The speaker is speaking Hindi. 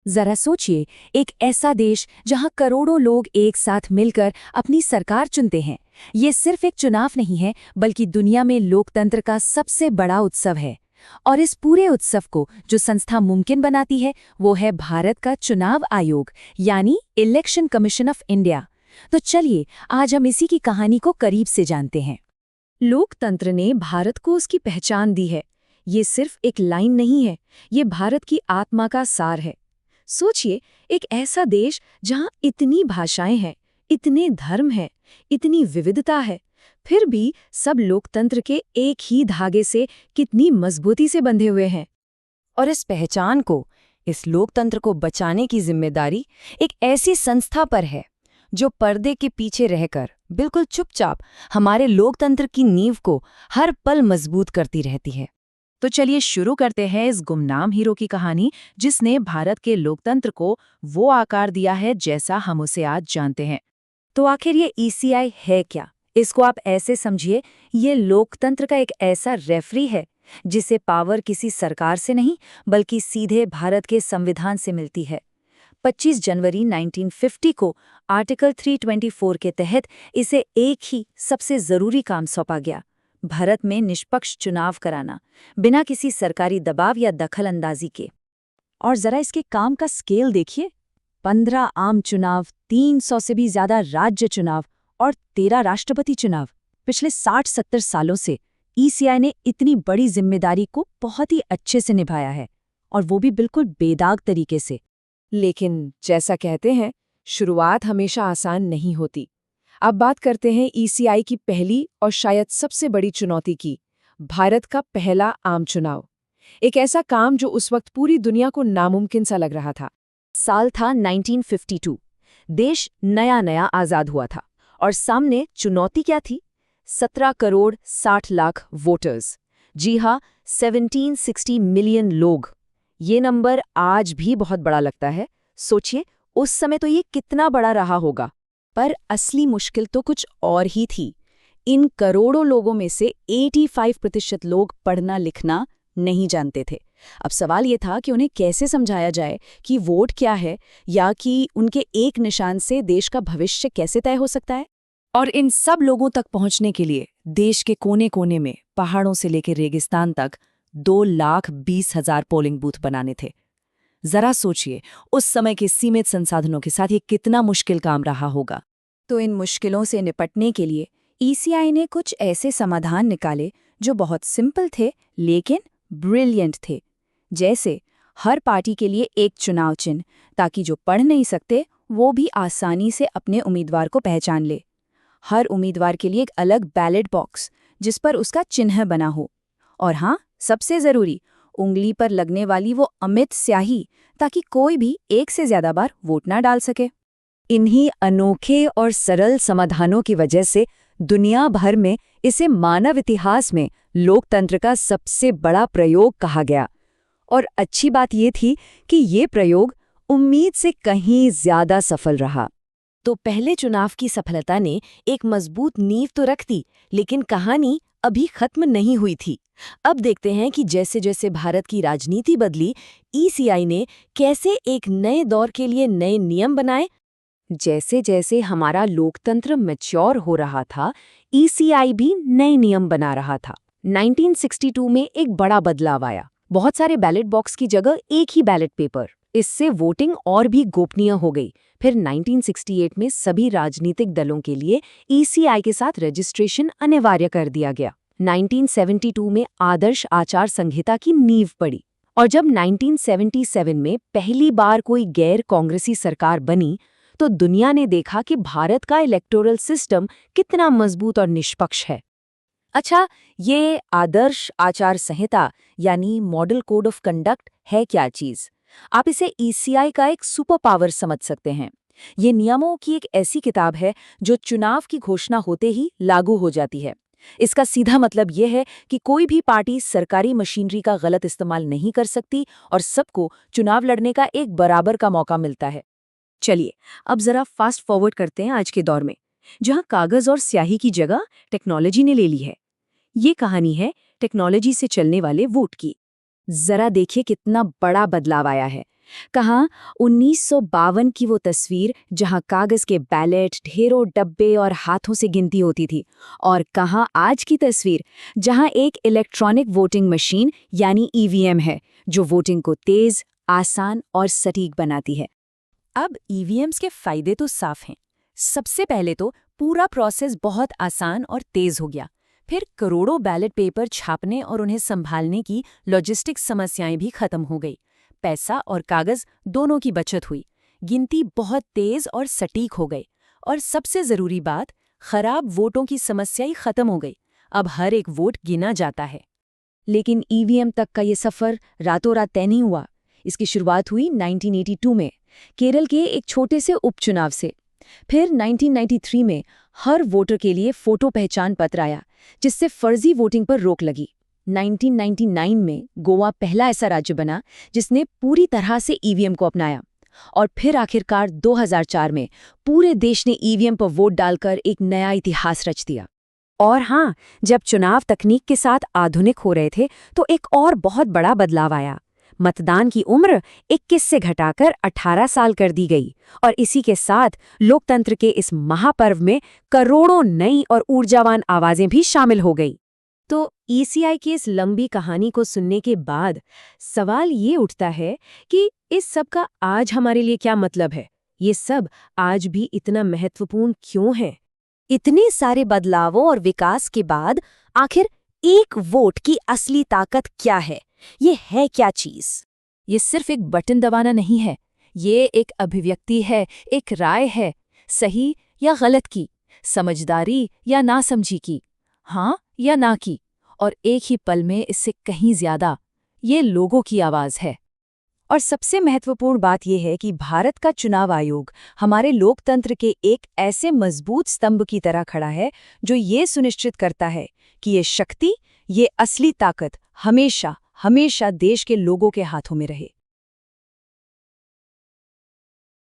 जरा सोचिए, एक ऐसा देश जहां करोड़ों लोग एक साथ मिलकर अपनी सरकार चुनते हैं। ये सिर्फ एक चुनाव नहीं है, बल्कि दुनिया में लोकतंत्र का सबसे बड़ा उत्सव है। और इस पूरे उत्सव को जो संस्था मुमकिन बनाती है, वो है भारत का चुनाव आयोग, यानी इलेक्शन कमीशन ऑफ इंडिया। तो चलिए, आज हम इसी की कहानी को करीब से जानते हैं। लोकतंत्र ने भारत को उसकी पहचान दी है। ये सिर्फ एक लाइन नहीं है, ये भारत की आत्मा का सार है। सोचिए, एक ऐसा देश जहां इतनी भाषाएं हैं, इतने धर्म हैं, इतनी विविधता है, फिर भी सब लोकतंत्र के एक ही धागे से कितनी मजबूती से बंधे हुए हैं। और इस पहचान को, इस लोकतंत्र को बचाने की जिम्मेदारी एक ऐसी संस्था पर है जो पर्दे के पीछे रहकर बिल्कुल चुपचाप हमारे लोकतंत्र की नींव को हर पल मजबूत करती रहती है। तो चलिए शुरू करते हैं इस गुमनाम हीरो की कहानी, जिसने भारत के लोकतंत्र को वो आकार दिया है जैसा हम उसे आज जानते हैं। तो आखिर ये ईसीआई है क्या? इसको आप ऐसे समझिए, ये लोकतंत्र का एक ऐसा रेफरी है जिसे पावर किसी सरकार से नहीं, बल्कि सीधे भारत के संविधान से मिलती है। 25 जनवरी 1950 को आर्टिकल 324 के तहत इसे एक ही सबसे जरूरी काम सौंपा गया: भारत में निष्पक्ष चुनाव कराना, बिना किसी सरकारी दबाव या दखल अंदाजी के। और जरा इसके काम का स्केल देखिए, 15 आम चुनाव, 300 से भी ज्यादा राज्य चुनाव और 13 राष्ट्रपति चुनाव। पिछले 60-70 सालों से ईसीआई ने इतनी बड़ी जिम्मेदारी को बहुत ही अच्छे से निभाया है, और वो भी बिल्कुल बेदाग तरीके से। लेकिन जैसा कहते हैं, शुरुआत हमेशा आसान नहीं होती। अब बात करते हैं ईसीआई की पहली और शायद सबसे बड़ी चुनौती की, भारत का पहला आम चुनाव। एक ऐसा काम जो उस वक्त पूरी दुनिया को नामुमकिन सा लग रहा था। साल था 1952। देश नया नया आजाद हुआ था, और सामने चुनौती क्या थी? 17 करोड़ 60 लाख वोटर्स। जी हाँ, 1760 मिलियन लोग। ये नंबर आज भी बहुत बड़ा लगता है। सोचिए, उस समय तो ये कितना बड़ा रहा होगा। पर असली मुश्किल तो कुछ और ही थी। इन करोड़ों लोगों में से 85% लोग पढ़ना लिखना नहीं जानते थे। अब सवाल ये था कि उन्हें कैसे समझाया जाए कि वोट क्या है, या कि उनके एक निशान से देश का भविष्य कैसे तय हो सकता है। और इन सब लोगों तक पहुंचने के लिए देश के कोने कोने में, पहाड़ों से लेकर रेगिस्तान तक, 2,20,000 पोलिंग बूथ बनाने थे। जरा सोचिए, उस समय के सीमित संसाधनों के साथ ये कितना मुश्किल काम रहा होगा। तो इन मुश्किलों से निपटने के लिए ईसीआई ने कुछ ऐसे समाधान निकाले जो बहुत सिंपल थे लेकिन ब्रिलियंट थे। जैसे हर पार्टी के लिए एक चुनाव चिन्ह, ताकि जो पढ़ नहीं सकते वो भी आसानी से अपने उम्मीदवार को पहचान ले। हर उम्मीदवार के लिए एक अलग बैलेट बॉक्स जिस पर उसका चिन्ह बना हो। और हाँ, सबसे जरूरी, उंगली पर लगने वाली वो अमिट स्याही, ताकि कोई भी एक से ज्यादा बार वोट ना डाल सके। इन्हीं अनोखे और सरल समाधानों की वजह से दुनिया भर में इसे मानव इतिहास में लोकतंत्र का सबसे बड़ा प्रयोग कहा गया। और अच्छी बात ये थी कि ये प्रयोग उम्मीद से कहीं ज्यादा सफल रहा। तो पहले चुनाव की सफलता ने एक मजबूत नींव तो रख दी, लेकिन कहानी अभी खत्म नहीं हुई थी। अब देखते हैं कि जैसे जैसे भारत की राजनीति बदली, ईसीआई ने कैसे एक नए दौर के लिए नए नियम बनाए। जैसे जैसे हमारा लोकतंत्र मैच्योर हो रहा था, ईसीआई भी नए नियम बना रहा था। 1962 में एक बड़ा बदलाव आया। बहुत सारे बैलेट बॉक्स की जगह एक ही बैलेट पेपर। इससे वोटिंग और भी गोपनीय हो गई। फिर 1968 में सभी राजनीतिक दलों के लिए ईसीआई के साथ रजिस्ट्रेशन अनिवार्य कर दिया गया। 1972 में आदर्श आचार संहिता की नींव पड़ी। और जब 1977 में पहली बार कोई गैर कांग्रेसी सरकार बनी, तो दुनिया ने देखा कि भारत का इलेक्टोरल सिस्टम कितना मजबूत और निष्पक्ष है। अच्छा, ये आदर्श आचार संहिता यानी मॉडल कोड ऑफ कंडक्ट है क्या चीज? आप इसे ईसीआई का एक सुपर पावर समझ सकते हैं। ये नियमों की एक ऐसी किताब है जो चुनाव की घोषणा होते ही लागू हो जाती है। इसका सीधा मतलब ये है कि कोई भी पार्टी सरकारी मशीनरी का गलत इस्तेमाल नहीं कर सकती, और सबको चुनाव लड़ने का एक बराबर का मौका मिलता है। चलिए, अब जरा फास्ट फॉरवर्ड करते हैं आज के दौर में, जहां कागज और स्याही की जगह टेक्नोलॉजी ने ले ली है। ये कहानी है टेक्नोलॉजी से चलने वाले वोट की। जरा देखिए कितना बड़ा बदलाव आया है। कहाँ 1952 की वो तस्वीर जहाँ कागज के बैलेट, ढेरों डब्बे और हाथों से गिनती होती थी, और कहाँ आज की तस्वीर जहाँ एक इलेक्ट्रॉनिक वोटिंग मशीन यानी ईवीएम है जो वोटिंग को तेज, आसान और सटीक बनाती है। अब ईवीएम्स के फायदे तो साफ हैं। सबसे पहले तो पूरा प्रोसेस बहुत आसान और तेज हो गया। फिर करोड़ों बैलेट पेपर छापने और उन्हें संभालने की लॉजिस्टिक्स समस्याएं भी खत्म हो गई। पैसा और कागज दोनों की बचत हुई। गिनती बहुत तेज और सटीक हो गई। और सबसे जरूरी बात, खराब वोटों की समस्या ही खत्म हो गई। अब हर एक वोट गिना जाता है। लेकिन ईवीएम तक का ये सफर रातों रात तय नहीं हुआ। इसकी शुरुआत हुई 1982 में केरल के एक छोटे से उपचुनाव से। फिर 1993 में हर वोटर के लिए फोटो पहचान पत्र आया, जिससे फर्जी वोटिंग पर रोक लगी। 1999 में गोवा पहला ऐसा राज्य बना जिसने पूरी तरह से ईवीएम को अपनाया। और फिर आखिरकार 2004 में पूरे देश ने ईवीएम पर वोट डालकर एक नया इतिहास रच दिया। और हाँ, जब चुनाव तकनीक के साथ आधुनिक हो रहे थे तो एक और बहुत बड़ा बदलाव आया। मतदान की उम्र 21 से घटाकर 18 साल कर दी गई, और इसी के साथ लोकतंत्र के इस महापर्व में करोड़ों नई और ऊर्जावान आवाजें भी शामिल हो गई। तो ईसीआई की इस लंबी कहानी को सुनने के बाद सवाल ये उठता है कि इस सब का आज हमारे लिए क्या मतलब है? ये सब आज भी इतना महत्वपूर्ण क्यों है? इतने सारे बदलावों और विकास के बाद आखिर एक वोट की असली ताकत क्या है? ये है क्या चीज? ये सिर्फ एक बटन दबाना नहीं है। ये एक अभिव्यक्ति है, एक राय है, सही या गलत की, समझदारी या नासमझी की, हाँ या ना की, और एक ही पल में इससे कहीं ज्यादा, ये लोगों की आवाज है। और सबसे महत्वपूर्ण बात यह है कि भारत का चुनाव आयोग हमारे लोकतंत्र के एक ऐसे मजबूत स्तंभ की तरह खड़ा है जो ये सुनिश्चित करता है कि ये शक्ति, ये असली ताकत हमेशा हमेशा देश के लोगों के हाथों में रहे।